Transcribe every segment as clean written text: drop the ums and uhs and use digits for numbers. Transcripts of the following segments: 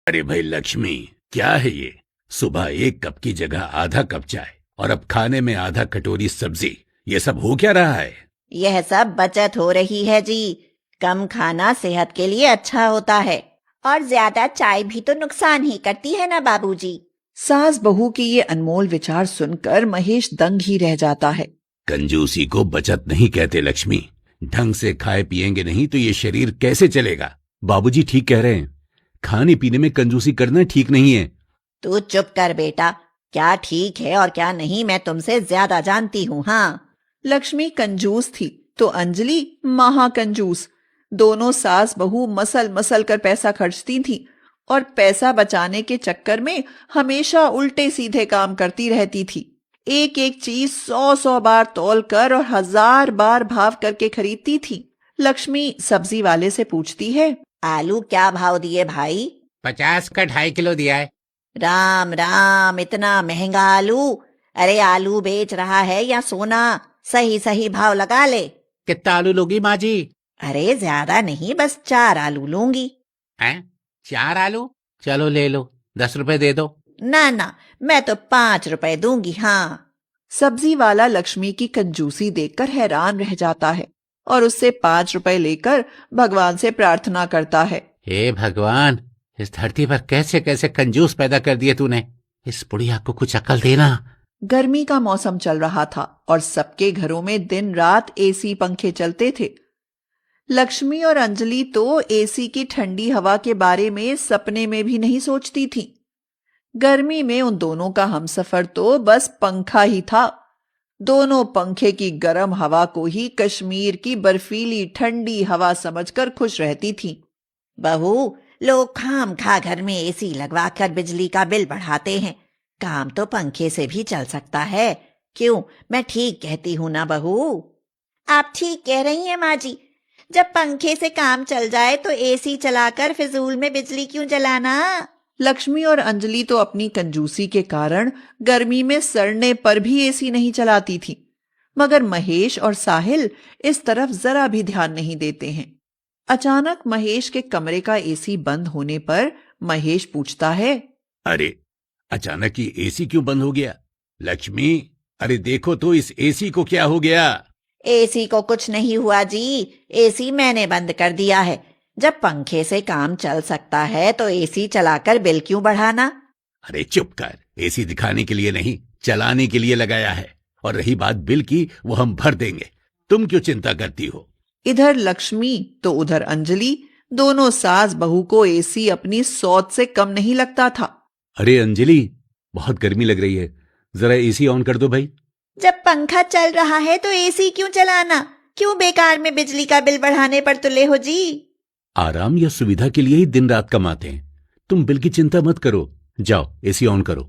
अरे भाई लक्ष्मी, क्या है ये? सुबह 1 कप की जगह आधा कप चाय और अब खाने में आधा कटोरी सब्जी। ये सब हो क्या रहा है? यह सब बचत हो रही है जी। कम खाना सेहत के लिए अच्छा होता है और ज्यादा चाय भी तो नुकसान ही करती है ना बाबूजी। सास बहू के ये अनमोल विचार सुनकर महेश दंग ही रह जाता है। कंजूसी को बचत नहीं कहते लक्ष्मी। ढंग से खाए पिएंगे नहीं तो ये शरीर कैसे चलेगा? बाबूजी ठीक कह रहे हैं। खाने पीने में कंजूसी करना ठीक नहीं है। तू चुप कर बेटा। क्या ठीक है और क्या नहीं मैं तुमसे ज्यादा जानती हूँ। हाँ, लक्ष्मी कंजूस थी तो अंजलि महाकंजूस। दोनों सास बहू मसल मसल कर पैसा खर्चती थीं और पैसा बचाने के चक्कर में हमेशा उल्टे सीधे काम करती रहती थी। एक एक चीज 100 बार तौल कर और 1000 बार भाव करके खरीदती थी। लक्ष्मी सब्जी वाले से पूछती है, आलू क्या भाव दिए भाई? 50 का 2.5 किलो दिया है। राम राम, इतना महंगा आलू? अरे आलू बेच रहा है या सोना? सही सही भाव लगा ले। कितना आलू लोगी माँ जी? अरे ज्यादा नहीं, बस 4 आलू लूंगी। हैं? 4 आलू? चलो ले लो, 10 रुपए दे दो। ना ना, मैं तो 5 रुपए दूंगी। हाँ। सब्जी वाला लक्ष्मी की कंजूसी देखकर हैरान रह जाता है और उससे 5 रुपए लेकर भगवान से प्रार्थना करता है, हे भगवान, इस धरती पर कैसे कैसे कंजूस पैदा कर दिए तूने। इस बुढ़िया को कुछ अकल देना। गर्मी का मौसम चल रहा था और सबके घरों में दिन रात एसी पंखे चलते थे। लक्ष्मी और अंजलि तो एसी की ठंडी हवा के बारे में सपने में भी नहीं सोचती थी। गर्मी में उन दोनों का हमसफर तो बस पंखा ही था। दोनों पंखे की गर्म हवा को ही कश्मीर की बर्फीली ठंडी हवा समझकर खुश रहती थीं। बहू, लोग खाम खा घर में एसी लगवाकर बिजली का बिल बढ़ाते हैं। काम तो पंखे से भी चल सकता है। क्यों, मैं ठीक कहती हूँ ना बहू? आप ठीक कह रही हैं माँ जी। जब पंखे से काम चल जाए तो एसी चलाकर फिजूल में बिजली क्यों जलाना? लक्ष्मी और अंजलि तो अपनी कंजूसी के कारण गर्मी में सड़ने पर भी एसी नहीं चलाती थी, मगर महेश और साहिल इस तरफ जरा भी ध्यान नहीं देते हैं। अचानक महेश के कमरे का एसी बंद होने पर महेश पूछता है, अरे अचानक ही एसी क्यों बंद हो गया? लक्ष्मी, अरे देखो तो इस एसी को क्या हो गया? एसी को कुछ नहीं हुआ जी। एसी मैंने बंद कर दिया है। जब पंखे से काम चल सकता है तो एसी चलाकर बिल क्यों बढ़ाना? अरे चुप कर। एसी दिखाने के लिए नहीं, चलाने के लिए लगाया है। और रही बात बिल की, वो हम भर देंगे। तुम क्यों चिंता करती हो? इधर लक्ष्मी तो उधर अंजलि, दोनों सास बहू को एसी अपनी सौत से कम नहीं लगता था। अरे अंजलि, बहुत गर्मी लग रही है, जरा एसी ऑन कर दो भाई। जब पंखा चल रहा है तो एसी क्यों चलाना? क्यों बेकार में बिजली का बिल बढ़ाने पर तुले हो जी? आराम या सुविधा के लिए ही दिन रात कमाते हैं। तुम बिल की चिंता मत करो। जाओ एसी ऑन करो।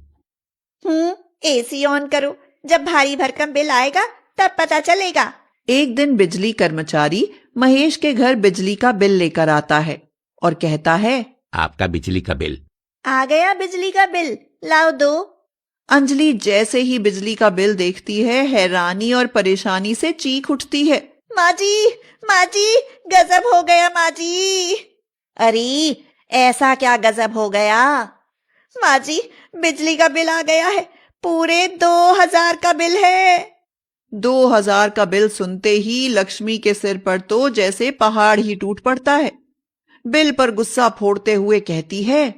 एसी ऑन करो? जब भारी भरकम बिल आएगा तब पता चलेगा। एक दिन बिजली कर्मचारी महेश के घर बिजली का बिल लेकर आता है और कहता है, आपका बिजली का बिल। आ गया बिजली का बिल, लाओ दो। अंजलि जैसे ही बिजली का बिल देखती है, हैरानी और परेशानी से चीख उठती है, माँ जी, गजब हो गया माँ जी। अरे ऐसा क्या गजब हो गया? माँ जी, बिजली का बिल आ गया है। पूरे 2000 का बिल है। 2000 का बिल सुनते ही लक्ष्मी के सिर पर तो जैसे पहाड़ ही टूट पड़ता है। बिल पर गुस्सा फोड़ते हुए कहती है,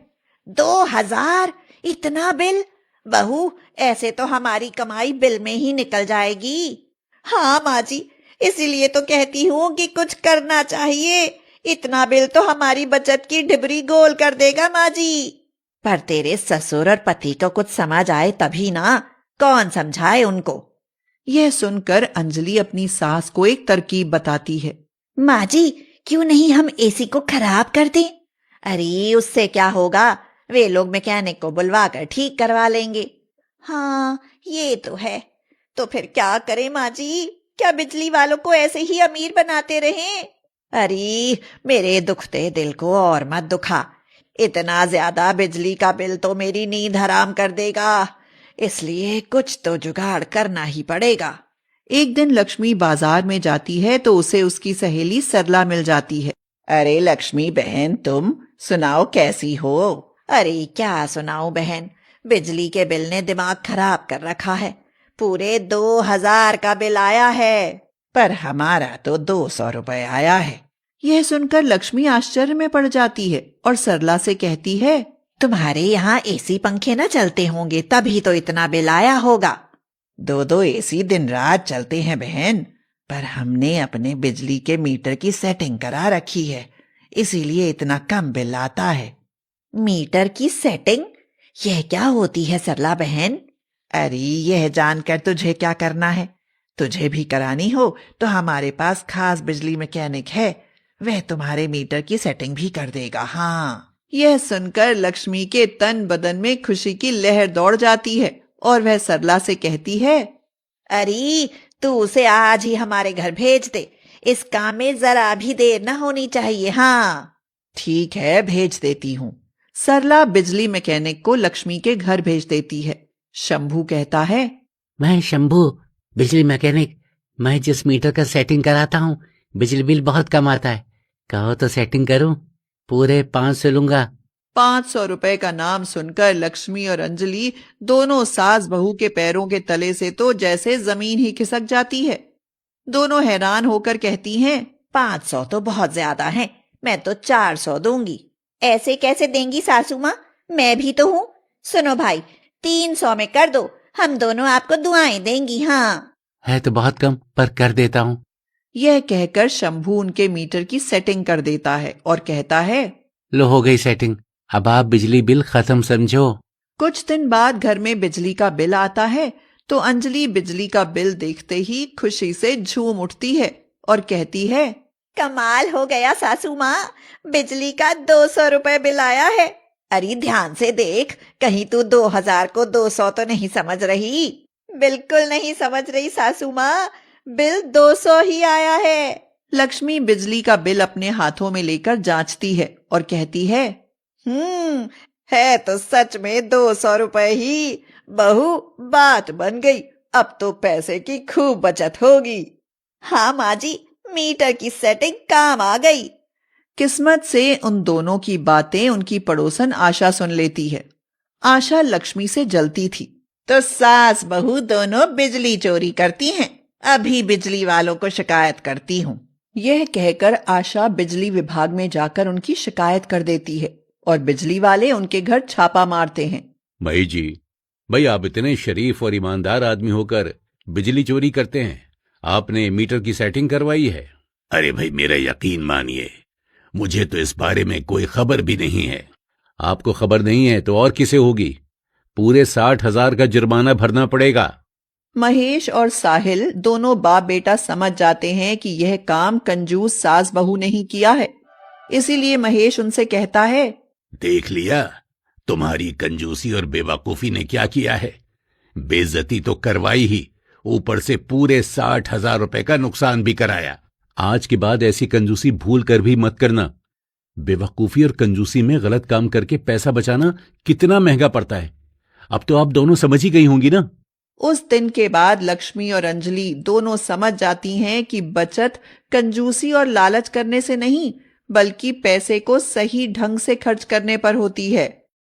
2000? इतना बिल? बहू, ऐसे तो हमारी कमाई बिल में ही निकल जाएगी। हाँ माँ जी, इसीलिए तो कहती हूँ कि कुछ करना चाहिए। इतना बिल तो हमारी बचत की डिबरी गोल कर देगा माँ जी। पर तेरे ससुर और पति को कुछ समझ आए तभी ना। कौन समझाए उनको? यह सुनकर अंजलि अपनी सास को एक तरकीब बताती है, माँ जी, क्यों नहीं हम एसी को खराब कर दें? अरे उससे क्या होगा, वे लोग मैकेनिक को बुलवा कर ठीक करवा लेंगे। हाँ ये तो है। तो फिर क्या करें माँ जी? क्या बिजली वालों को ऐसे ही अमीर बनाते रहें? अरे मेरे दुखते दिल को और मत दुखा। इतना ज्यादा बिजली का बिल तो मेरी नींद हराम कर देगा। इसलिए कुछ तो जुगाड़ करना ही पड़ेगा। एक दिन लक्ष्मी बाजार में जाती है तो उसे उसकी सहेली सरला मिल जाती है। अरे लक्ष्मी बहन, तुम सुनाओ कैसी हो? अरे क्या सुनाऊं बहन, बिजली के बिल ने दिमाग खराब कर रखा है। पूरे 2000 का बिल आया है, पर हमारा तो 200 रुपए आया है। यह सुनकर लक्ष्मी आश्चर्य में पड़ जाती है और सरला से कहती है, तुम्हारे यहाँ एसी पंखे न चलते होंगे, तभी तो इतना बिल आया होगा। 2 एसी दिन रात चलते हैं बहन, पर हमने अपने बिजली के मीटर की सेटिंग करा रखी है, इसीलिए इतना कम बिल आता है। मीटर की सेटिंग? यह क्या होती है सरला बहन? अरे यह जानकर तुझे क्या करना है? तुझे भी करानी हो तो हमारे पास खास बिजली मैकेनिक है, वह तुम्हारे मीटर की सेटिंग भी कर देगा। हाँ। यह सुनकर लक्ष्मी के तन बदन में खुशी की लहर दौड़ जाती है और वह सरला से कहती है, अरे तू उसे आज ही हमारे घर भेज दे, इस काम में जरा भी देर न होनी चाहिए। हाँ ठीक है, भेज देती हूँ। सरला बिजली मैकेनिक को लक्ष्मी के घर भेज देती है। शंभू कहता है, मैं शंभू बिजली मैकेनिक, मैं जिस मीटर का सेटिंग कराता हूँ बिजली बिल बहुत कम आता है, कहो तो सेटिंग करूँ, पूरे 500 लूंगा। 500 रुपए का नाम सुनकर लक्ष्मी और अंजलि दोनों सास बहू के पैरों के तले से तो जैसे जमीन ही खिसक जाती है। दोनों हैरान होकर कहती हैं, 500 तो बहुत ज्यादा है, मैं तो 400 दूंगी। ऐसे कैसे देंगी सासू माँ, मैं भी तो हूँ। सुनो भाई, 300 में कर दो, हम दोनों आपको दुआएं देंगी। हाँ है तो बहुत कम, पर कर देता हूँ। यह कहकर शंभू उनके मीटर की सेटिंग कर देता है और कहता है, लो हो गई सेटिंग, अब आप बिजली बिल खत्म समझो। कुछ दिन बाद घर में बिजली का बिल आता है तो अंजलि बिजली का बिल देखते ही खुशी से झूम उठती है और कहती है, कमाल हो गया सासू माँ, बिजली का 200 रुपए बिल आया है। अरे ध्यान से देख, कहीं तू 2000 को 200 तो नहीं समझ रही? बिल्कुल नहीं समझ रही सासू माँ, बिल 200 ही आया है। लक्ष्मी बिजली का बिल अपने हाथों में लेकर जांचती है और कहती है, है तो सच में 200 रुपए ही। बहू, बात बन गई, अब तो पैसे की खूब बचत होगी। हाँ माँ जी, मीटर की सेटिंग काम आ गई। किस्मत से उन दोनों की बातें उनकी पड़ोसन आशा सुन लेती है। आशा लक्ष्मी से जलती थी, तो सास बहू दोनों बिजली चोरी करती हैं, अभी बिजली वालों को शिकायत करती हूँ। यह कहकर आशा बिजली विभाग में जाकर उनकी शिकायत कर देती है और बिजली वाले उनके घर छापा मारते हैं। मई जी, भाई आप इतने शरीफ और ईमानदार आदमी होकर बिजली चोरी करते हैं, आपने मीटर की सेटिंग करवाई है? अरे भाई मेरा यकीन मानिए, मुझे तो इस बारे में कोई खबर भी नहीं है। आपको खबर नहीं है तो और किसे होगी? पूरे 60,000 का जुर्माना भरना पड़ेगा। महेश और साहिल दोनों बाप बेटा समझ जाते हैं कि यह काम कंजूस सास बहू ने ही किया है, इसीलिए महेश उनसे कहता है, देख लिया तुम्हारी कंजूसी और बेवकूफी ने क्या किया है। बेइज्जती तो करवाई ही, ऊपर से पूरे 60,000 रुपए का नुकसान भी कराया। आज के बाद ऐसी कंजूसी भूल कर भी मत करना। बेवकूफी और कंजूसी में गलत काम करके पैसा बचाना कितना महंगा पड़ता है, अब तो आप दोनों समझ ही गई होंगी ना। उस दिन के बाद लक्ष्मी और अंजलि दोनों समझ जाती हैं कि बचत कंजूसी और लालच करने से नहीं, बल्कि पैसे को सही ढंग से खर्च करने पर होती है।